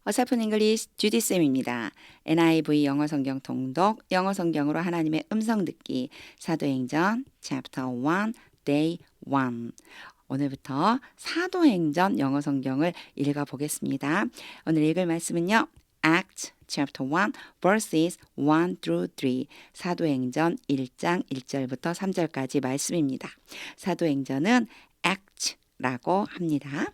어설픈 잉글리시 주디쌤입니다. NIV 영어 성경 통독, 영어 성경으로 하나님의 음성 듣기, 사도행전 Chapter 1, Day 1. 오늘부터 사도행전 영어 성경을 읽어보겠습니다. 오늘 읽을 말씀은요. Acts Chapter 1, verses 1 through 3. 사도행전 1장 1절부터 3절까지 말씀입니다. 사도행전은 Acts라고 합니다.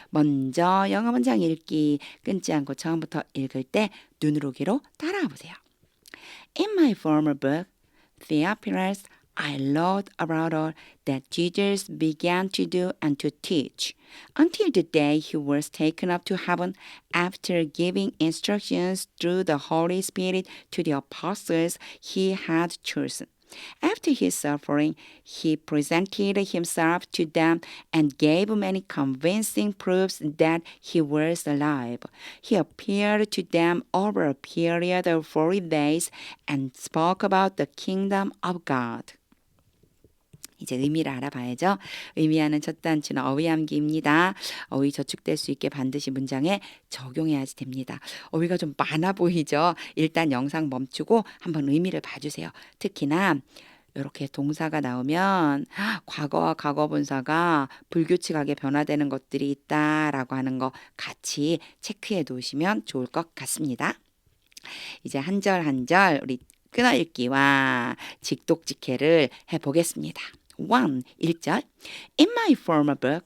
먼저 영어 문장 읽기 끊지 않고 처음부터 읽을 때 눈으로 귀로 따라와 보세요. In my former book, Theophilus, I wrote about all that Jesus began to do and to teach, until the day he was taken up to heaven after giving instructions through the Holy Spirit to the apostles he had chosen. After his suffering, he presented himself to them and gave many convincing proofs that he was alive. He appeared to them over a period of 40 days and spoke about the kingdom of God. 이제 의미를 알아봐야죠. 의미하는 첫 단추는 어휘함기입니다. 어휘 저축될 수 있게 반드시 문장에 적용해야지 됩니다. 어휘가 좀 많아 보이죠? 일단 영상 멈추고 한번 의미를 봐주세요. 특히나 이렇게 동사가 나오면 과거와 과거분사가 불규칙하게 변화되는 것들이 있다라고 하는 거 같이 체크해 놓으시면 좋을 것 같습니다. 이제 한 절 한 절 우리 끊어읽기와 직독직해를 해보겠습니다. 1절 In my former book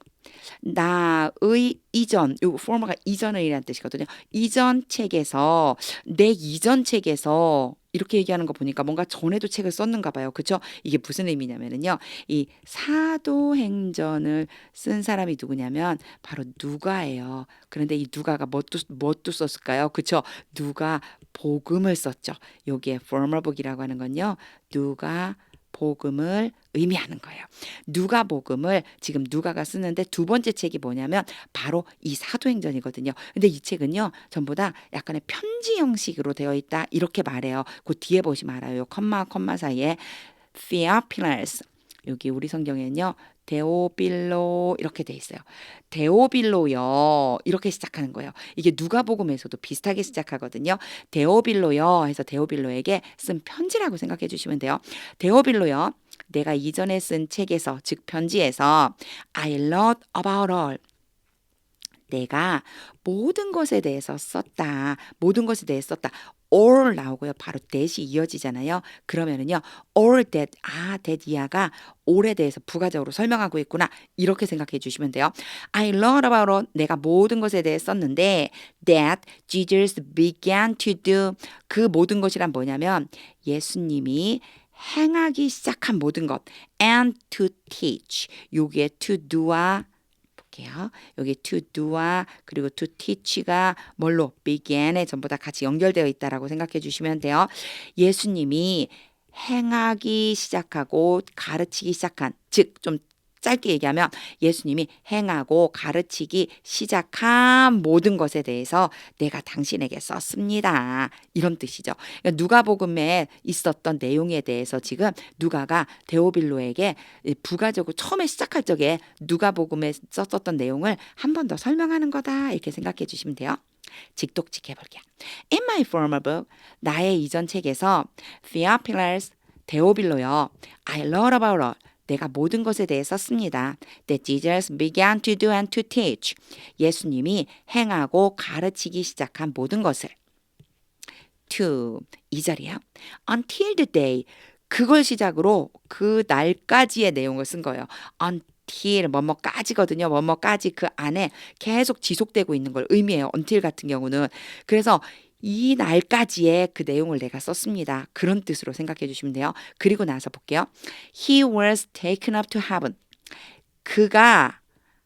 나의 이전, 요 former가 이전을 이란 뜻이거든요. 이전 책에서 내 이전 책에서 이렇게 얘기하는 거 보니까 뭔가 전에도 책을 썼는가 봐요. 그렇죠? 이게 무슨 의미냐면은요. 이 사도행전을 쓴 사람이 누구냐면 바로 누가예요. 그런데 이 누가가 뭣도 썼을까요? 그렇죠? 누가 복음을 썼죠. 여기에 former book이라고 하는 건요. 누가 복음을 의미하는 거예요. 누가복음을 지금 누가가 쓰는데 두 번째 책이 뭐냐면 바로 이 사도행전이거든요. 근데 이 책은요. 전부 다 약간의 편지 형식으로 되어 있다. 이렇게 말해요. 그 뒤에 보시면 알아요. 컴마 사이에 Theophilus 여기 우리 성경에는요. 데오빌로 이렇게 돼 있어요. 데오빌로요. 이렇게 시작하는 거예요. 이게 누가복음에서도 비슷하게 시작하거든요. 데오빌로요 해서 데오빌로에게 쓴 편지라고 생각해 주시면 돼요. 데오빌로요. 내가 이전에 쓴 책에서 즉 편지에서 I wrote about all 내가 모든 것에 대해서 썼다. 모든 것에 대해 썼다. all 나오고요. 바로 that이 이어지잖아요. 그러면은요. all that 이하가 all에 대해서 부가적으로 설명하고 있구나. 이렇게 생각해 주시면 돼요. I learned about all 내가 모든 것에 대해 썼는데 that Jesus began to do 그 모든 것이란 뭐냐면 예수님이 행하기 시작한 모든 것 and to teach 요게 to do와 여기 to do와 그리고 to teach가 뭘로 began에 전부 다 같이 연결되어 있다라고 생각해 주시면 돼요. 예수님이 행하기 시작하고 가르치기 시작한 즉 좀 짧게 얘기하면 예수님이 행하고 가르치기 시작한 모든 것에 대해서 내가 당신에게 썼습니다. 이런 뜻이죠. 그러니까 누가복음에 있었던 내용에 대해서 지금 누가가 데오빌로에게 부가적으로 처음에 시작할 적에 누가복음에 썼었던 내용을 한 번 더 설명하는 거다. 이렇게 생각해 주시면 돼요. 직독직 해볼게요. In my former book, 나의 이전 책에서 Theophilus, 데오빌로요. I wrote about all. 내가 모든 것에 대해 썼습니다. That Jesus began to do and to teach. 예수님이 행하고 가르치기 시작한 모든 것을. 2절이에요. Until the day. 그걸 시작으로 그 날까지의 내용을 쓴 거예요. until 뭐뭐까지거든요. 뭐뭐까지 그 안에 계속 지속되고 있는 걸 의미해요. until 같은 경우는. 그래서 이 날까지의 그 내용을 내가 썼습니다. 그런 뜻으로 생각해 주시면 돼요. 그리고 나서 볼게요. He was taken up to heaven. 그가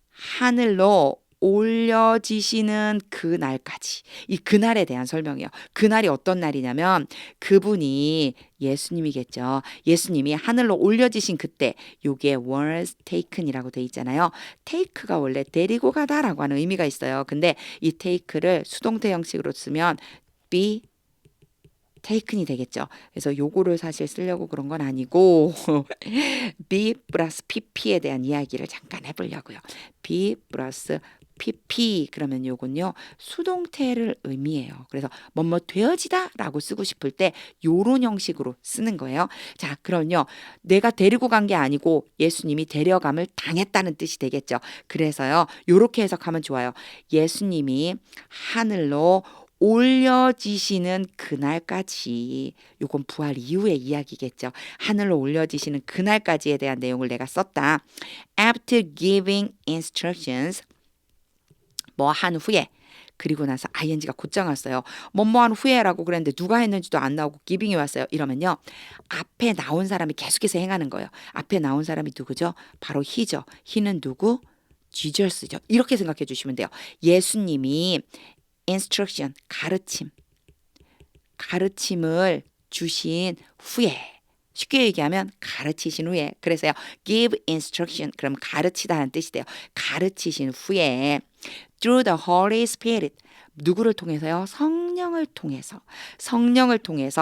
하늘로 올려지시는 그 날까지. 이 그날에 대한 설명이에요. 그날이 어떤 날이냐면 그분이 예수님이겠죠. 예수님이 하늘로 올려지신 그때 요게 was taken이라고 돼 있잖아요. take가 원래 데리고 가다라고 하는 의미가 있어요. 근데 이 take를 수동태 형식으로 쓰면 be taken이 되겠죠. 그래서 요거를 사실 쓰려고 그런 건 아니고 be 플러스 pp에 대한 이야기를 잠깐 해보려고요. be 플러스 PP 그러면 요건요 수동태를 의미해요. 그래서 뭐뭐 되어지다라고 쓰고 싶을 때 요런 형식으로 쓰는 거예요. 자, 그럼요. 내가 데리고 간 게 아니고 예수님이 데려감을 당했다는 뜻이 되겠죠. 그래서요. 요렇게 해석하면 좋아요. 예수님이 하늘로 올려지시는 그날까지, 요건 부활 이후의 이야기겠죠. 하늘로 올려지시는 그날까지에 대한 내용을 내가 썼다. After giving instructions, 뭐 한 후에, 그리고 나서 ing가 곧장 왔어요. 뭐뭐한 후에라고 그랬는데 누가 했는지도 안 나오고 giving이 왔어요. 이러면요. 앞에 나온 사람이 계속해서 행하는 거예요. 앞에 나온 사람이 누구죠? 바로 he죠. he는 누구? Jesus죠. 이렇게 생각해 주시면 돼요. 예수님이 instruction, 가르침을 주신 후에, 쉽게 얘기하면 가르치신 후에, 그래서요 give instruction, 그럼 가르치다는 뜻이 돼요. 가르치신 후에 through the Holy Spirit, 누구를 통해서요? 성령을 통해서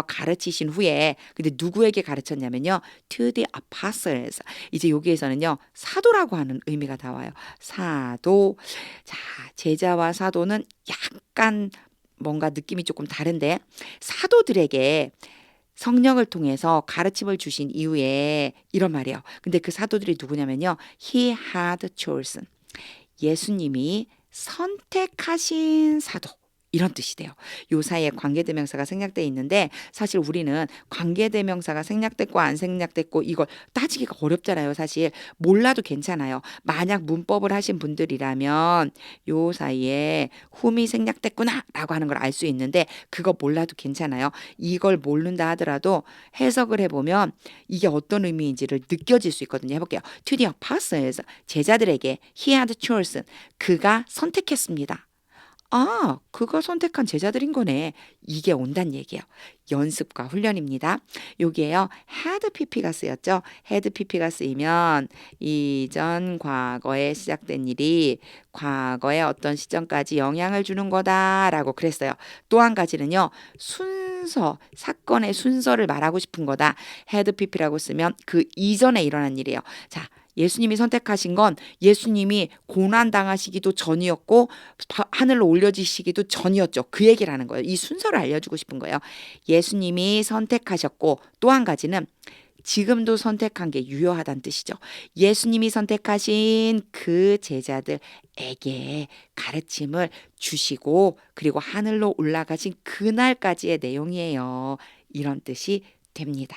가르치신 후에, 근데 누구에게 가르쳤냐면요 to the apostles, 이제 여기에서는요 사도라고 하는 의미가 나와요. 사도. 자, 제자와 사도는 약간 뭔가 느낌이 조금 다른데, 사도들에게 성령을 통해서 가르침을 주신 이후에 이런 말이에요. 근데 그 사도들이 누구냐면요 he had chosen, 예수님이 선택하신 사도, 이런 뜻이 돼요. 요 사이에 관계대명사가 생략되어 있는데, 사실 우리는 관계대명사가 생략됐고 안 생략됐고 이걸 따지기가 어렵잖아요. 사실 몰라도 괜찮아요. 만약 문법을 하신 분들이라면 요 사이에 whom이 생략됐구나 라고 하는 걸 알 수 있는데, 그거 몰라도 괜찮아요. 이걸 모른다 하더라도 해석을 해보면 이게 어떤 의미인지를 느껴질 수 있거든요. 해볼게요. To the apostles, 제자들에게 he had chosen, 그가 선택했습니다. 아, 그가 선택한 제자들인 거네. 이게 온단 얘기예요. 연습과 훈련입니다. 여기에요 had pp가 쓰였죠. had pp가 쓰이면 이전 과거에 시작된 일이 과거의 어떤 시점까지 영향을 주는 거다라고 그랬어요. 또 한 가지는요 사건의 순서를 말하고 싶은 거다. had pp라고 쓰면 그 이전에 일어난 일이에요. 자, 예수님이 선택하신 건 예수님이 고난 당하시기도 전이었고 하늘로 올려지시기도 전이었죠. 그 얘기를 하는 거예요. 이 순서를 알려주고 싶은 거예요. 예수님이 선택하셨고, 또 한 가지는 지금도 선택한 게 유효하다는 뜻이죠. 예수님이 선택하신 그 제자들에게 가르침을 주시고, 그리고 하늘로 올라가신 그날까지의 내용이에요. 이런 뜻이 됩니다.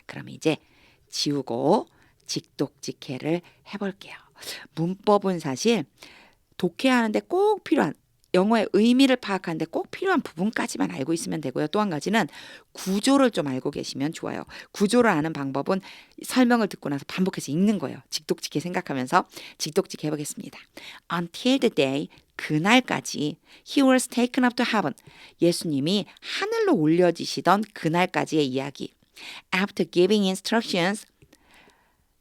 그럼 이제 지우고 직독직해를 해볼게요. 문법은 사실 독해하는데 꼭 필요한, 영어의 의미를 파악하는데 꼭 필요한 부분까지만 알고 있으면 되고요. 또 한 가지는 구조를 좀 알고 계시면 좋아요. 구조를 아는 방법은 설명을 듣고 나서 반복해서 읽는 거예요. 직독직해 생각하면서 직독직해 해보겠습니다. Until the day, 그날까지 he was taken up to heaven, 예수님이 하늘로 올려지시던 그날까지의 이야기. After giving instructions,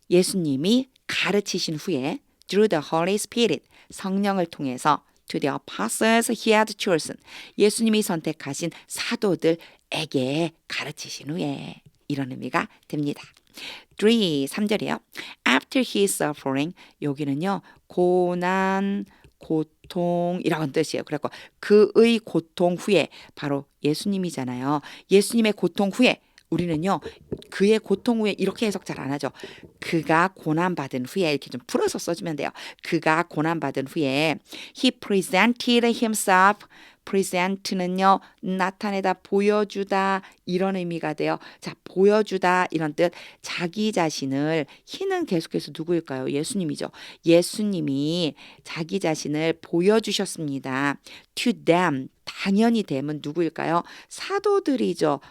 예수님이 가르치신 후에 through the Holy Spirit, 성령을 통해서 to the apostles he had chosen, 예수님이 선택하신 사도들에게 가르치신 후에, 이런 의미가 됩니다. 3절이에요. After his suffering, 여기는요 고난, 고통이라는 뜻이에요. 그래서 그의 고통 후에, 바로 예수님이잖아요. 예수님의 고통 후에, 우리는요 그의 고통 후에 이렇게 해석 잘 안 하죠. 그가 고난받은 후에, 이렇게 좀 풀어서 써주면 돼요. 그가 고난받은 후에 he presented himself, present는요 나타내다, 보여주다, 이런 의미가 돼요. 자, 보여주다 이런 뜻. 자기 자신을, he는 계속해서 누구일까요? 예수님이죠. 예수님이 자기 자신을 보여주셨습니다. to them, 당연히 them은 누구일까요? 사도들이죠.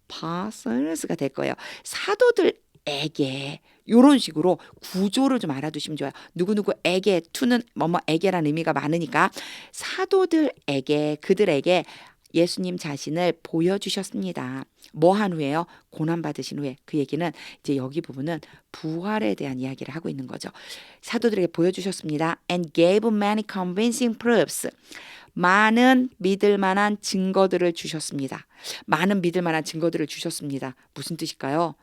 apostles가 될 거예요. 사도들에게, 이런 식으로 구조를 좀 알아두시면 좋아요. 누구누구에게, to는 뭐뭐에게라는 의미가 많으니까 사도들에게, 그들에게 예수님 자신을 보여주셨습니다. 뭐 한 후에요? 고난 받으신 후에. 그 얘기는 이제 여기 부분은 부활에 대한 이야기를 하고 있는 거죠. 사도들에게 보여주셨습니다. And gave many convincing proofs. 많은 믿을 만한 증거들을 주셨습니다. 많은 믿을 만한 증거들을 주셨습니다. 무슨 뜻일까요?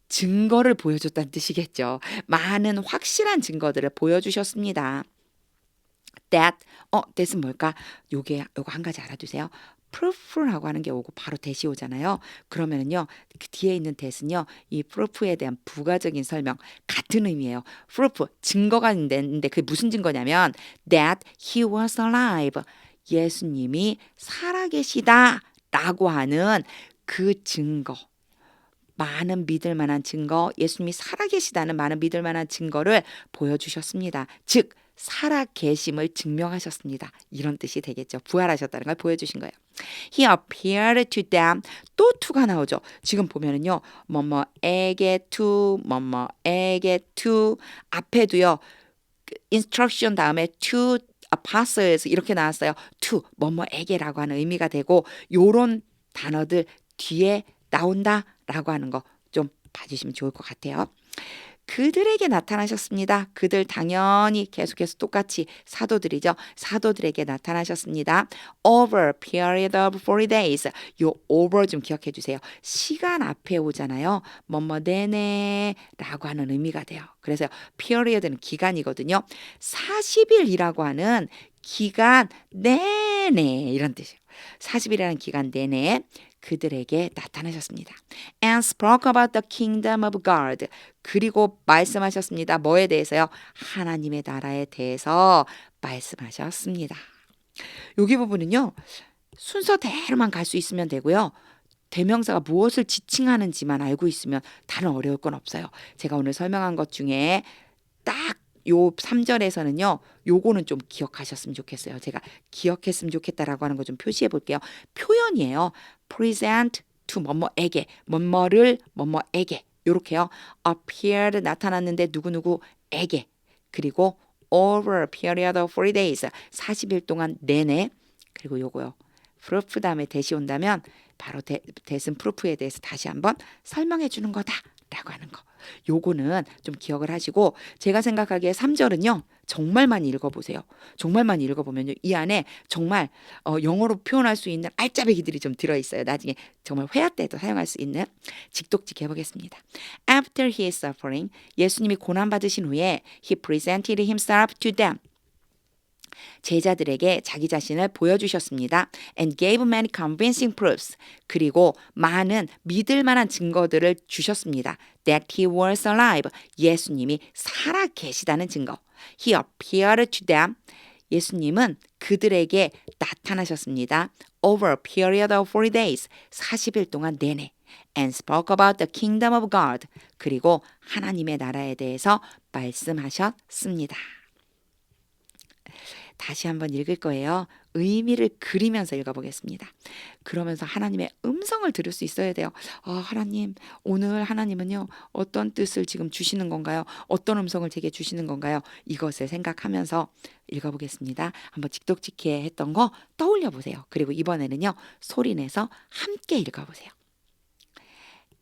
증거를 보여줬다는 뜻이겠죠. 많은 확실한 증거들을 보여주셨습니다. that은 뭘까? 요거 한 가지 알아두세요. proof라고 하는 게 오고 바로 대시 오잖아요. 그러면은요, 그 뒤에 있는 that은요, 이 proof에 대한 부가적인 설명 같은 의미예요. proof 증거가 있는데 그게 무슨 증거냐면 that he was alive. 예수님이 살아계시다라고 하는 그 증거. 많은 믿을 만한 증거, 예수님이 살아계시다는 많은 믿을 만한 증거를 보여주셨습니다. 즉 살아계심을 증명하셨습니다. 이런 뜻이 되겠죠. 부활하셨다는 걸 보여주신 거예요. He appeared to them. 또 to가 나오죠. 지금 보면은요. 뭐뭐에게 to, 뭐뭐에게 to 앞에도요. instruction 다음에 to apostles 이렇게 나왔어요. to 뭐뭐에게라고 하는 의미가 되고 요런 단어들 뒤에 나온다라고 하는 거 좀 봐주시면 좋을 것 같아요. 그들에게 나타나셨습니다. 그들 당연히 계속해서 똑같이 사도들이죠. 사도들에게 나타나셨습니다. Over a period of 40 days. 요 over 좀 기억해 주세요. 시간 앞에 오잖아요. 뭐뭐 내내라고 하는 의미가 돼요. 그래서 period는 기간이거든요. 40일이라고 하는 기간 내내 이런 뜻이에요. 40일이라는 기간 내내 그들에게 나타나셨습니다. And spoke about the kingdom of God. 그리고 말씀하셨습니다. 뭐에 대해서요? 하나님의 나라에 대해서 말씀하셨습니다. 여기 부분은요. 순서대로만 갈 수 있으면 되고요. 대명사가 무엇을 지칭하는지만 알고 있으면 다른 어려울 건 없어요. 제가 오늘 설명한 것 중에 딱 요 3절에서는요. 요거는 좀 기억하셨으면 좋겠어요. 제가 기억했으면 좋겠다라고 하는 거 좀 표시해 볼게요. 표현이에요. present to 뭐뭐에게, 뭐뭐를 뭐뭐에게 요렇게요. appeared 나타났는데 누구누구에게. 그리고 over a period of 40 days 40일 동안 내내. 그리고 요거요. proof 다음에 대시 온다면 바로 대신 proof에 대해서 다시 한번 설명해 주는 거다라고 하는 거. 요거는 좀 기억을 하시고 제가 생각하기에 3절은요. 정말 많이 읽어보세요. 정말 많이 읽어보면요. 이 안에 정말 영어로 표현할 수 있는 알짜배기들이 좀 들어있어요. 나중에 정말 회화 때도 사용할 수 있는 직독직 해보겠습니다. After his suffering, 예수님이 고난받으신 후에 he presented himself to them. 제자들에게 자기 자신을 보여주셨습니다. And gave many convincing proofs. 그리고 많은 믿을 만한 증거들을 주셨습니다. That he was alive. 예수님이 살아 계시다는 증거. He appeared to them. 예수님은 그들에게 나타나셨습니다. Over a period of 40 days. 40일 동안 내내. And spoke about the kingdom of God. 그리고 하나님의 나라에 대해서 말씀하셨습니다. 다시 한번 읽을 거예요. 의미를 그리면서 읽어보겠습니다. 그러면서 하나님의 음성을 들을 수 있어야 돼요. 하나님, 오늘 하나님은요, 어떤 뜻을 지금 주시는 건가요? 어떤 음성을 제게 주시는 건가요? 이것을 생각하면서 읽어보겠습니다. 한번 직독직해 했던 거 떠올려 보세요. 그리고 이번에는요, 소리내서 함께 읽어보세요.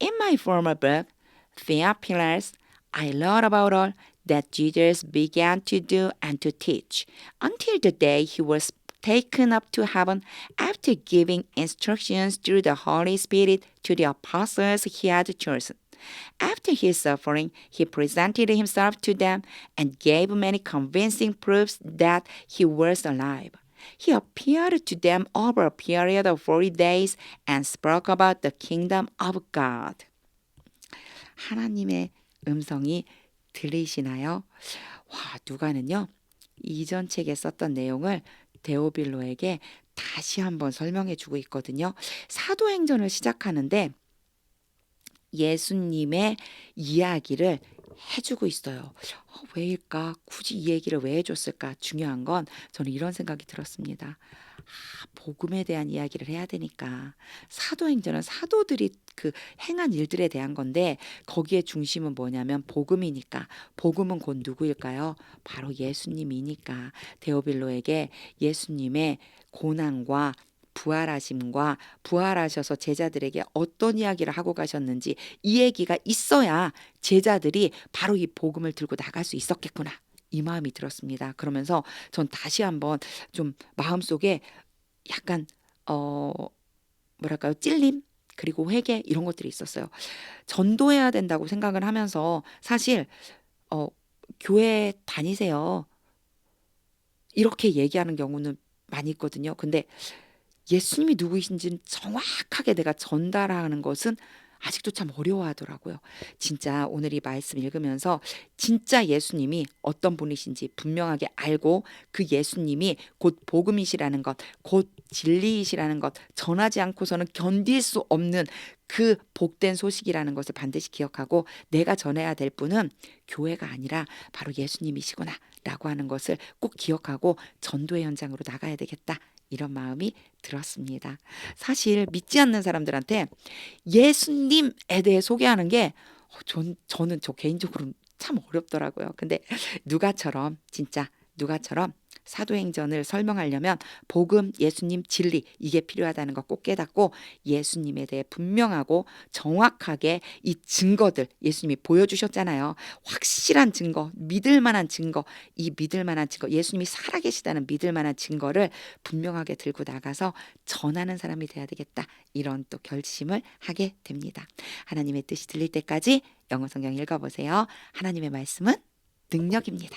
In my former book, Theophilus, I learned about all that Jesus began to do and to teach until the day he was taken up to heaven after giving instructions through the Holy Spirit to the apostles he had chosen. After his suffering, he presented himself to them and gave many convincing proofs that he was alive. He appeared to them over a period of 40 days and spoke about the kingdom of God. 하나님의 음성이 들리시나요? 와, 누가는요. 이전 책에 썼던 내용을 데오빌로에게 다시 한번 설명해 주고 있거든요. 사도행전을 시작하는데 예수님의 이야기를 해주고 있어요. 왜일까? 굳이 이 얘기를 왜 해줬을까? 중요한 건 저는 이런 생각이 들었습니다. 복음에 대한 이야기를 해야 되니까 사도행전은 사도들이 그 행한 일들에 대한 건데 거기에 중심은 뭐냐면 복음이니까 복음은 곧 누구일까요? 바로 예수님이니까 데오빌로에게 예수님의 고난과 부활하심과 부활하셔서 제자들에게 어떤 이야기를 하고 가셨는지 이 얘기가 있어야 제자들이 바로 이 복음을 들고 나갈 수 있었겠구나. 이 마음이 들었습니다. 그러면서 전 다시 한번 좀 마음속에 약간 뭐랄까요? 찔림? 그리고 회개 이런 것들이 있었어요. 전도해야 된다고 생각을 하면서 사실 어, 교회 다니세요. 이렇게 얘기하는 경우는 많이 있거든요. 근데 예수님이 누구이신지는 정확하게 내가 전달하는 것은 아직도 참 어려워하더라고요. 진짜 오늘 이 말씀 읽으면서 진짜 예수님이 어떤 분이신지 분명하게 알고 그 예수님이 곧 복음이시라는 것, 곧 진리이시라는 것, 전하지 않고서는 견딜 수 없는 그 복된 소식이라는 것을 반드시 기억하고 내가 전해야 될 분은 교회가 아니라 바로 예수님이시구나 라고 하는 것을 꼭 기억하고 전도의 현장으로 나가야 되겠다. 이런 마음이 들었습니다. 사실 믿지 않는 사람들한테 예수님에 대해 소개하는 게 저는 저 개인적으로 참 어렵더라고요. 근데 누가처럼 진짜 누가처럼 사도행전을 설명하려면 복음, 예수님, 진리 이게 필요하다는 거 꼭 깨닫고 예수님에 대해 분명하고 정확하게 이 증거들 예수님이 보여주셨잖아요. 확실한 증거, 믿을 만한 증거, 이 믿을 만한 증거, 예수님이 살아계시다는 믿을 만한 증거를 분명하게 들고 나가서 전하는 사람이 돼야 되겠다. 이런 또 결심을 하게 됩니다. 하나님의 뜻이 들릴 때까지 영어 성경 읽어보세요. 하나님의 말씀은 능력입니다.